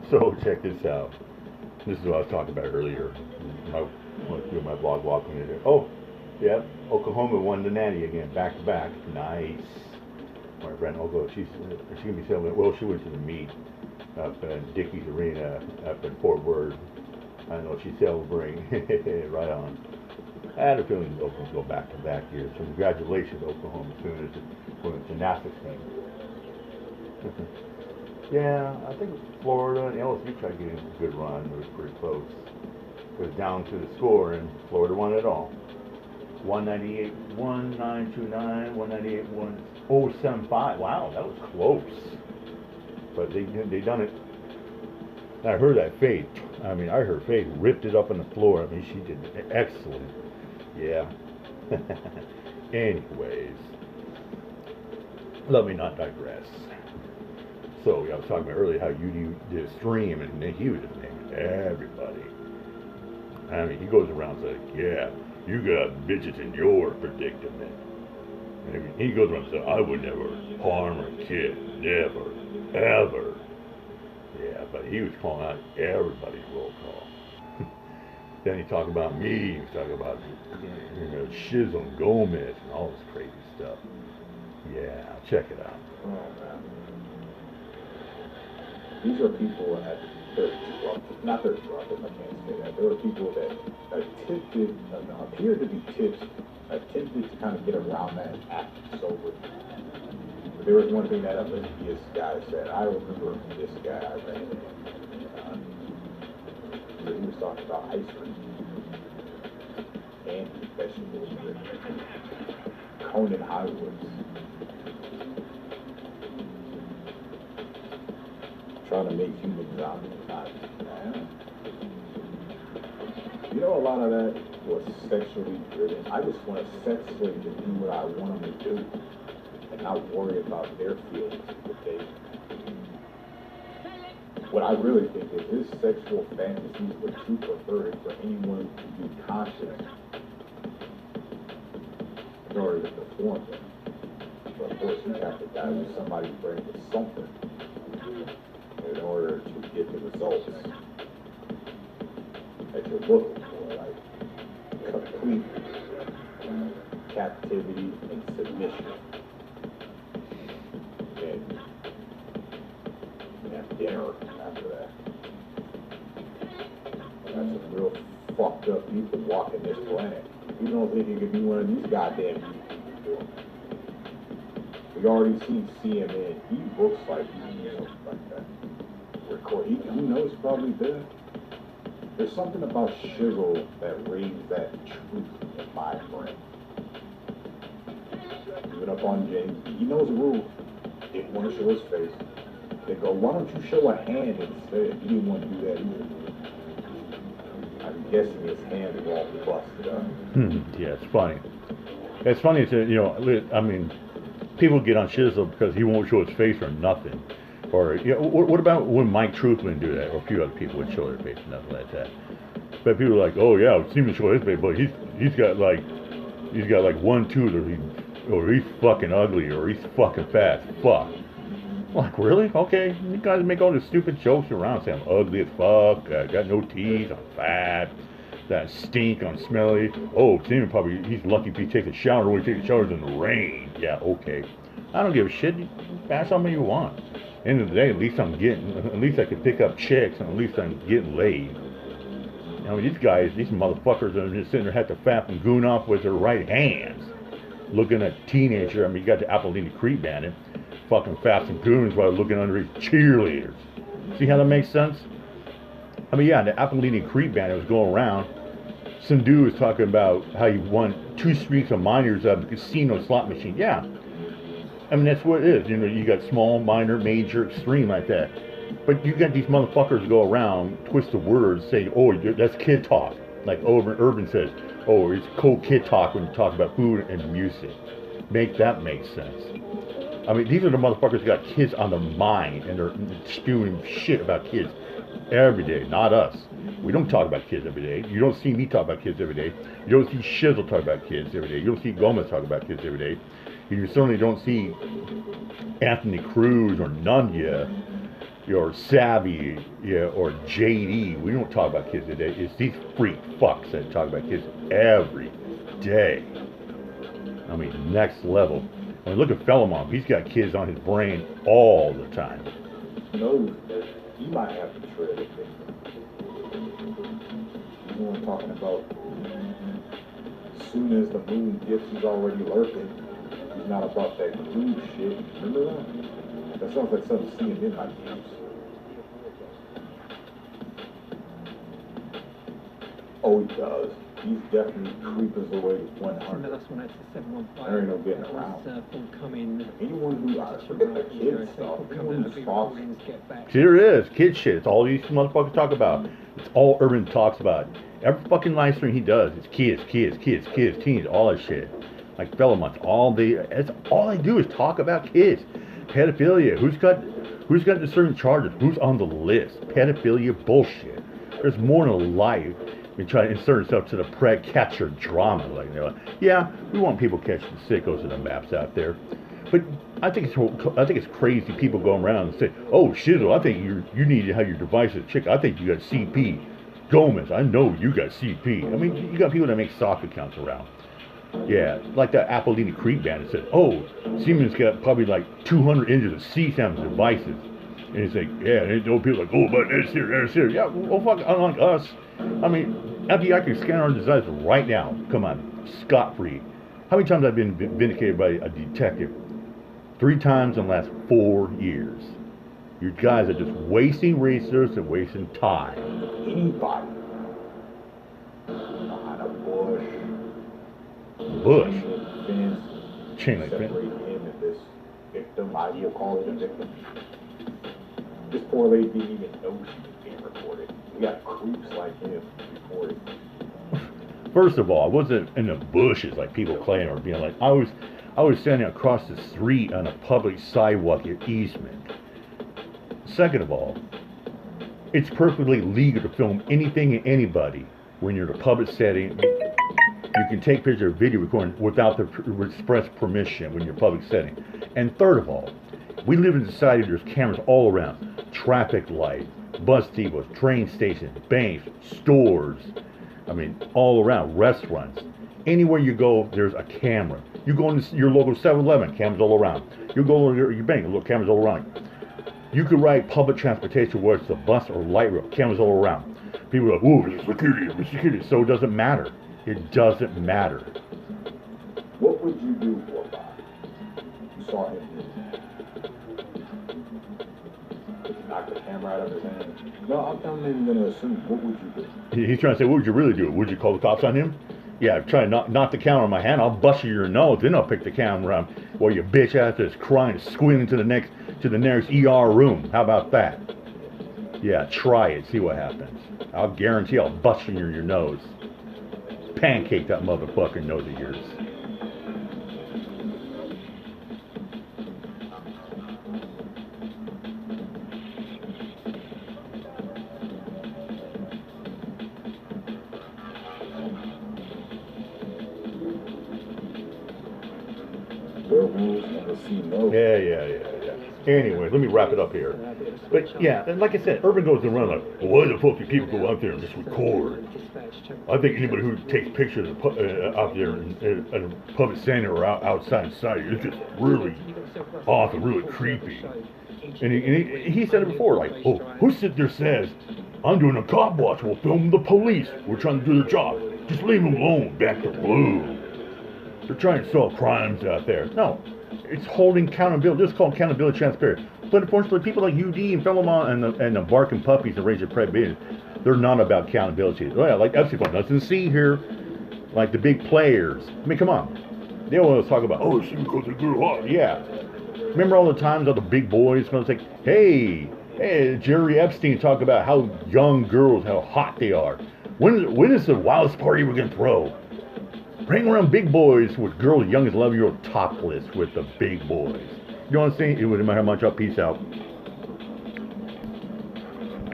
So check this out. This is what I was talking about earlier. My, doing my blog walking in there. Oh, yeah, Oklahoma won the Natty again, back to back. Nice. My friend Oklahoma, she's gonna be selling. Well, she went to the meet up in Dickey's Arena up in Fort Worth. I know she's celebrating. Right on. I had a feeling Oklahoma's go back to back here. So congratulations, Oklahoma, soon as the gymnastics team. Yeah, I think Florida and LSU tried getting a good run. It was pretty close. It was down to the score, and Florida won it all. 198, 1929, 198, 1075. Wow, that was close. But they done it. I heard that Faith. I mean, I heard Faith ripped it up on the floor. I mean, she did excellent. Yeah. Anyways, let me not digress. So I was talking about earlier how you did a stream, and he was just naming everybody. I mean, he goes around saying, yeah, you got bitches in your predicament. And he goes around saying, I would never harm a kid. Never. Ever. Yeah, but he was calling out everybody's roll call. Then he talked about me. He was talking about, Shizzle Gomez and all this crazy stuff. Yeah, check it out. Oh, man. These are people at 32 office, not 32 office, I can't say that. There are people that appear to be tips, attempted to kind of get around that act sober. But there was one thing that this guy said. I remember this guy I ran into. He was talking about ice cream and vegetables, Conan Highwoods. Trying to make humans zombies. You know, a lot of that was sexually driven. I just want a sex slave to do what I want them to do and not worry about their feelings. What I really think is his sexual fantasies were too perverted for anyone to be conscious in order to perform them. But of course, you have to die with somebody's brain with something in order to get the results that you're looking for, like complete captivity and submission. And have dinner after that. That's some real fucked up people walking this planet. You don't think you could be one of these goddamn people. We already seen CNN. He looks like he like that. Who knows, probably did. There's something about Shizzle that raised that truth in my brain. Even up on James, he knows the rule. Didn't want to show his face. They go, why don't you show a hand instead? He didn't want to do that either. I'm guessing his hand is all busted up. Yeah, it's funny. It's funny that, I mean, people get on Shizzle because he won't show his face or nothing. Or, what about when Mike Truth would do that, or a few other people would show their face, nothing like that. But people are like, oh yeah, it seems to show his face, but he's got like one tooth, or he's fucking ugly, or he's fucking fat. Fuck. Like, really? Okay, you guys make all these stupid jokes around, say I'm ugly as fuck, I got no teeth, I'm fat, that stink, I'm smelly. Oh, Steven probably, he's lucky if he takes a shower when he takes showers in the rain. Yeah, okay. I don't give a shit. You bash on me you want. End of the day, at least I can pick up chicks, and at least I'm getting laid. These motherfuckers are just sitting there, had to fap and goon off with their right hands. Looking at teenager, I mean, you got the Appalachia Creek bandit, fucking faps and goons while looking under his cheerleaders. See how that makes sense? I mean, yeah, the Appalachia Creek bandit was going around. Some dude was talking about how he won 2 streaks of minors at a casino slot machine. Yeah. I mean, that's what it is. You got small, minor, major, extreme like that. But you got these motherfuckers go around, twist the words, say, oh, that's kid talk. Like Urban says, oh, it's cold kid talk when you talk about food and music. Make that make sense. I mean, these are the motherfuckers who got kids on their mind, and they're spewing shit about kids every day, not us. We don't talk about kids every day. You don't see me talk about kids every day. You don't see Shizzle talk about kids every day. You don't see Gomez talk about kids every day. You certainly don't see Anthony Cruz or Nunya or Savvy, yeah, or JD. We don't talk about kids today. It's these freak fucks that talk about kids every day. I mean, next level. I mean, look at Philemon. He's got kids on his brain all the time. Knows that he might have to tread a bit. You know what I'm talking about? As soon as the moon dips, he's already lurking. He's not about that cruise shit. Remember that? That sounds like something CNN might use. Oh, he does. He's definitely creepers away with 100. That's when it's the 715. There ain't no getting around. Forthcoming. Anyone who, forget the kid stuff. Anyone who talks. Here it is, kid shit. It's all these motherfuckers talk about. It's all Urban talks about. Every fucking live stream he does, it's kids, teens, all that shit. Like Philemon's, that's all they do is talk about kids. Pedophilia. Who's got the certain charges? Who's on the list? Pedophilia bullshit. There's more to life. We try to insert itself to the catcher drama, like they're like, yeah, we want people catching the sickos and the maps out there, but I think it's crazy. People go around and say, oh shizzle, I think you need to have your devices checked. I think you got CP. Gomez, I know you got CP. I mean, you got people that make stock accounts around. Yeah, like that Apollini Creek band that said, oh, Siemens got probably like 200 inches of CSAM devices. And it's like, yeah, and those people like, oh, but there's here. Yeah, well, fuck, unlike us. I mean, FBI can scan our devices right now. Come on, scot-free. How many times have I been vindicated by a detective? 3 times in the last 4 years. You guys are just wasting resources and wasting time. Anybody behind a Bush. fence, Chain link fence. separate him and this victim. I will call it a victim. This poor lady didn't even know she was being recorded. We got creeps like him recording. First of all, I wasn't in the bushes like people claim or being like. I was standing across the street on a public sidewalk at Eastman. Second of all, it's perfectly legal to film anything and anybody when you're in a public setting. You can take pictures or video recording without the express permission when you're in a public setting. And third of all, we live in a society there's cameras all around. Traffic lights, bus depots, train stations, banks, stores. I mean, all around, restaurants. Anywhere you go, there's a camera. You go into your local 7-Eleven, cameras all around. You go to your bank, look, cameras all around. You could ride public transportation, whether it's a bus or light rail, cameras all around. People are like, oh, there's security. So it doesn't matter. It doesn't matter. What would you do for a guy? You saw him do that. Would you knock the camera out of his hand? No, I'm not even going to assume. What would you do? He's trying to say, what would you really do? Would you call the cops on him? Yeah, try to knock the camera on my hand. I'll bust you your nose. Then I'll pick the camera up while your bitch ass is crying, squealing to the nearest ER room. How about that? Yeah, try it. See what happens. I'll guarantee I'll bust you your nose. Pancake that motherfucking nose of yours. Yeah. Anyway, let me wrap it up here. But yeah, and like I said, Urban goes around like, well, why the fuck do people go out there and just record? I think anybody who takes pictures out there in a public center or outside is just really awesome, really creepy. And he said it before, like, oh, who sit there says, I'm doing a cop watch, we'll film the police, we're trying to do their job. Just leave them alone, back to blue. They're trying to solve crimes out there. No, it's holding accountability. Just called accountability transparent. But unfortunately, people like UD and Philemon and the barking puppies that raise their prey babies, they're not about accountability. Oh yeah, like Epsilon doesn't see here, like the big players. I mean, come on. They always talk about, oh, it's because they grew hot. Yeah. Remember all the times all the big boys going to say, hey, Jerry Epstein talk about how young girls, how hot they are. When is the wildest party we're going to throw? Hang around big boys with girls young as 11-year-old topless with the big boys. You know what I'm saying? It wouldn't matter how much. Peace out.